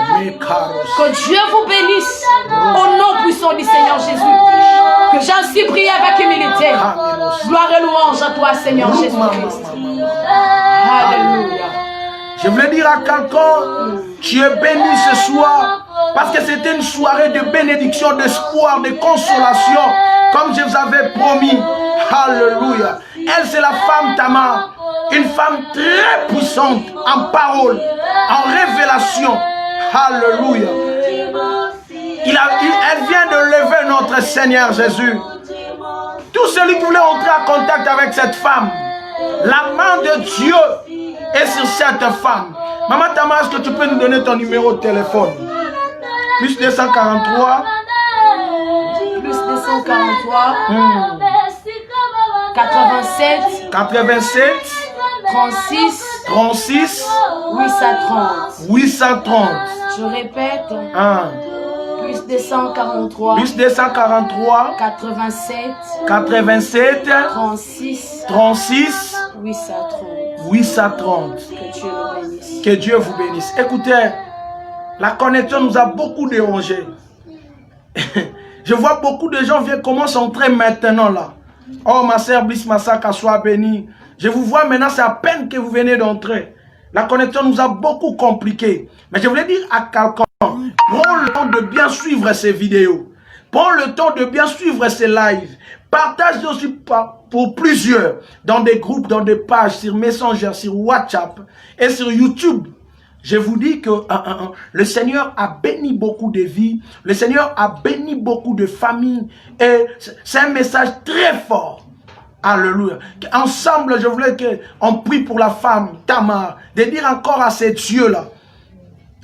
Que Dieu vous bénisse au nom puissant du Seigneur Jésus. Que j'en prie avec humilité. Gloire et louange à toi, Seigneur Jésus-Christ. Alléluia. Je voulais dire à quelqu'un, tu es béni ce soir parce que c'était une soirée de bénédiction, d'espoir, de consolation, comme je vous avais promis. Alléluia. Elle, c'est la femme Tamar. Une femme très puissante en parole, en révélation. Alléluia. Elle vient de lever notre Seigneur Jésus. Tout celui qui voulait entrer en contact avec cette femme, la main de Dieu est sur cette femme. Maman Tamar, est-ce que tu peux nous donner ton numéro de téléphone? Plus 243. Plus 243. 87. 36 830. 830. Je répète. 1. Plus 243. Plus 243. 87. 36. 830. Que Dieu nous bénisse. Que Dieu vous bénisse. Écoutez, la connexion nous a beaucoup dérangé. Je vois beaucoup de gens viennent commencer à entrer maintenant là. Oh, ma sœur Bliss Massaka, sois bénie. Je vous vois maintenant, c'est à peine que vous venez d'entrer. La connexion nous a beaucoup compliqué. Mais je voulais dire à quelqu'un, prends le temps de bien suivre ces vidéos. Prends le temps de bien suivre ces lives. Partage aussi pour plusieurs, dans des groupes, dans des pages, sur Messenger, sur WhatsApp et sur YouTube. Je vous dis que le Seigneur a béni beaucoup de vies. Le Seigneur a béni beaucoup de familles. Et c'est un message très fort. Alléluia. Ensemble, je voulais qu'on prie pour la femme, Tamar, de dire encore à ces dieux-là,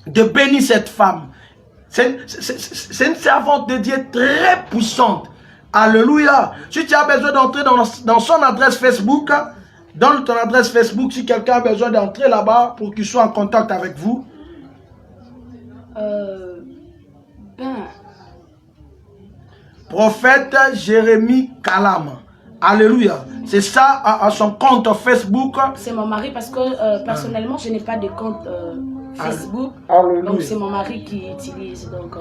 de bénir cette femme. C'est une servante de Dieu très puissante. Alléluia. Si tu as besoin d'entrer dans son adresse Facebook, donne ton adresse Facebook si quelqu'un a besoin d'entrer là-bas pour qu'il soit en contact avec vous. Prophète Jérémie Kalam. Alléluia. C'est ça à son compte Facebook. C'est mon mari parce que personnellement, je n'ai pas de compte Facebook. Alléluia. Donc c'est mon mari qui utilise. Donc,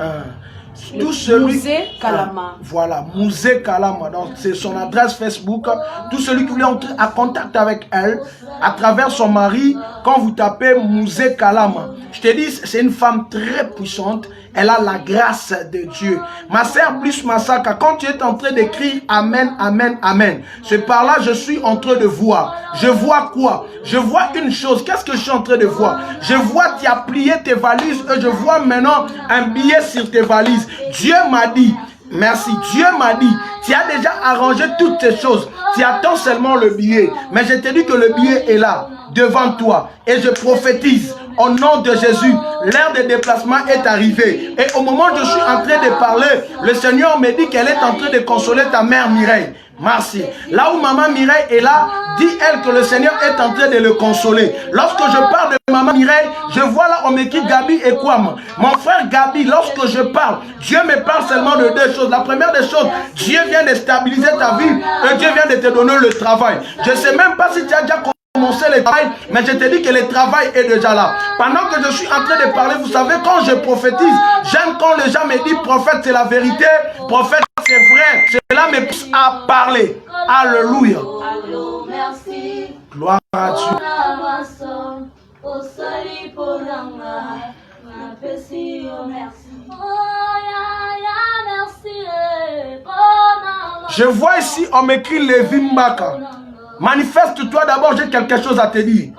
tout celui Musée Kalama. Voilà, Musée Kalama. Donc c'est son adresse Facebook. Tout celui qui voulait entrer en contact avec elle à travers son mari, quand vous tapez Musée Kalama, je te dis, c'est une femme très puissante. Elle a la grâce de Dieu. Ma sœur Bliss Massaka, quand tu es en train d'écrire Amen, Amen, Amen, c'est par là je suis en train de voir. Je vois quoi? Je vois une chose. Qu'est-ce que je suis en train de voir? Je vois tu as plié tes valises et je vois maintenant un billet sur tes valises. Dieu m'a dit, merci, Dieu m'a dit, tu as déjà arrangé toutes ces choses. Tu attends seulement le billet. Mais je te dis que le billet est là, devant toi. Et je prophétise, au nom de Jésus, l'heure de déplacement est arrivée. Et au moment où je suis en train de parler, le Seigneur me dit qu'elle est en train de consoler ta mère Mireille. Merci. Là où maman Mireille est là, dit elle que le Seigneur est en train de le consoler. Lorsque je parle de maman Mireille, je vois là, on m'écrit Gabi et Kwam. Mon frère Gabi, lorsque je parle, Dieu me parle seulement de deux choses. La première des choses, Dieu vient de stabiliser ta vie et Dieu vient de te donner le travail. Je ne sais même pas si tu as déjà commencé le travail, mais je te dis que le travail est déjà là. Pendant que je suis en train de parler, vous savez, quand je prophétise, j'aime quand les gens me disent prophète c'est la vérité, prophète c'est vrai. Cela me pousse à parler. Alléluia. Gloire à Dieu. Je vois ici, on m'écrit Lévi Mbaka. Manifeste-toi d'abord, j'ai quelque chose à te dire.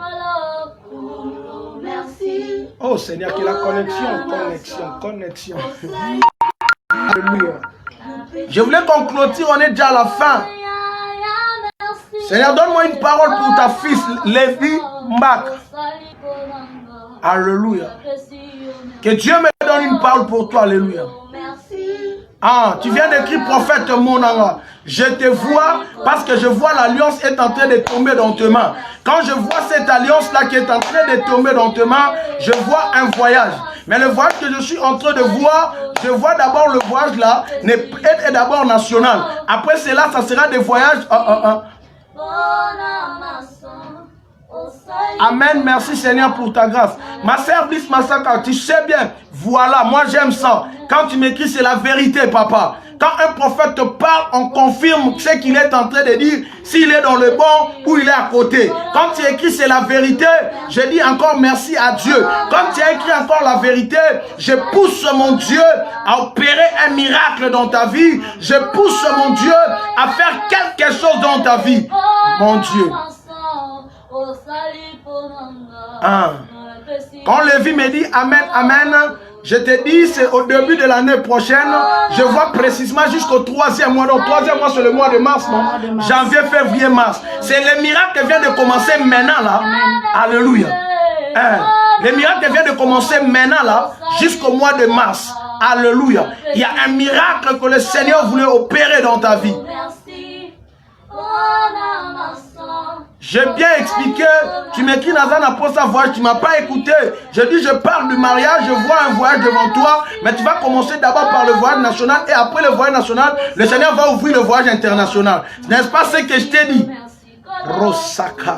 Oh Seigneur, que la connexion. Alléluia. Je voulais qu'on clôture, on est déjà à la fin. Seigneur, donne-moi une parole pour ta fils, Lévi Mbaka. Alléluia. Que Dieu me donne une parole pour toi, alléluia. Ah, tu viens d'écrire prophète mon anga. Je te vois parce que je vois l'alliance est en train de tomber dans tes mains. Quand je vois cette alliance-là qui est en train de tomber dans tes mains, je vois un voyage. Mais le voyage que je suis en train de voir, je vois d'abord le voyage là, est d'abord national. Après cela, ça sera des voyages. Amen, merci Seigneur pour ta grâce. Ma sœur Bliss Massaka, tu sais bien, voilà, moi j'aime ça. Quand tu m'écris, c'est la vérité, papa. Quand un prophète te parle, on confirme ce qu'il est en train de dire, s'il est dans le bon ou il est à côté. Quand tu écris, c'est la vérité, je dis encore merci à Dieu. Quand tu as écrit encore la vérité, je pousse mon Dieu à opérer un miracle dans ta vie. Je pousse mon Dieu à faire quelque chose dans ta vie. Mon Dieu. Quand Lévi me dit Amen, Amen, je te dis, c'est au début de l'année prochaine. Je vois précisément jusqu'au 3e mois. Donc, 3e mois, c'est le mois de mars, non? Janvier, février, mars. C'est le miracle qui vient de commencer maintenant, là. Alléluia. Le miracle vient de commencer maintenant, là, jusqu'au mois de mars. Alléluia. Il y a un miracle que le Seigneur voulait opérer dans ta vie. J'ai bien expliqué, tu m'écris dans un apôtre sa voix, tu ne m'as pas écouté. Je dis, je parle du mariage, je vois un voyage devant toi, mais tu vas commencer d'abord par le voyage national et après le voyage national, le Seigneur va ouvrir le voyage international. N'est-ce pas ce que je t'ai dit? Rosaka.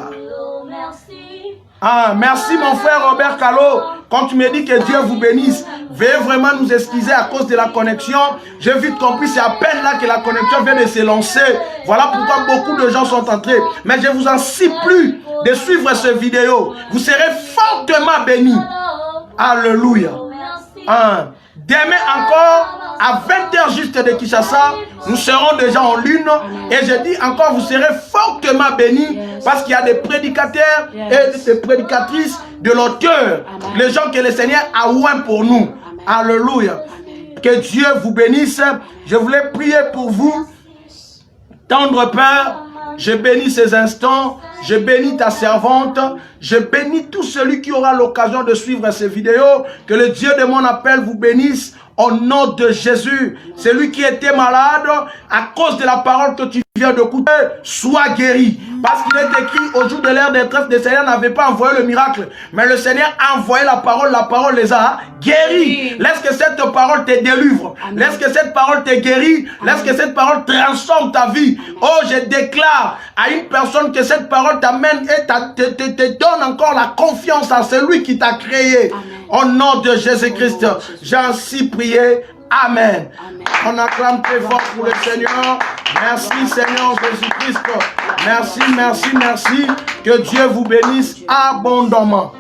Ah, merci mon frère Robert Calo. Quand tu me dis que Dieu vous bénisse, veuillez vraiment nous excuser à cause de la connexion. J'ai vite compris, c'est à peine là que la connexion vient de se lancer. Voilà pourquoi beaucoup de gens sont entrés. Mais je vous en supplie de suivre cette vidéo. Vous serez fortement bénis. Alléluia. Demain encore, à 20h juste de Kinshasa, nous serons déjà en lune. Et je dis encore, vous serez fortement bénis parce qu'il y a des prédicateurs et des prédicatrices de l'auteur. Les gens que le Seigneur a oint pour nous. Alléluia. Que Dieu vous bénisse. Je voulais prier pour vous. Tendre Père, je bénis ces instants. Je bénis ta servante. Je bénis tout celui qui aura l'occasion de suivre ces vidéos. Que le Dieu de mon appel vous bénisse. Au nom de Jésus, celui qui était malade, à cause de la parole que tu viens d'écouter, soit guéri. Parce qu'il est écrit, au jour de l'ère détresse, le Seigneur n'avait pas envoyé le miracle. Mais le Seigneur a envoyé la parole les a guéris. Laisse que cette parole te délivre. Laisse que cette parole te guérit. Laisse que cette parole transforme ta vie. Oh, je déclare à une personne que cette parole t'amène et te donne encore la confiance en celui qui t'a créé. Amen. Au nom de Jésus-Christ, j'ai ainsi prié. Amen. On acclame très fort pour le Seigneur. Merci Seigneur Jésus-Christ. Merci, merci, merci. Que Dieu vous bénisse abondamment.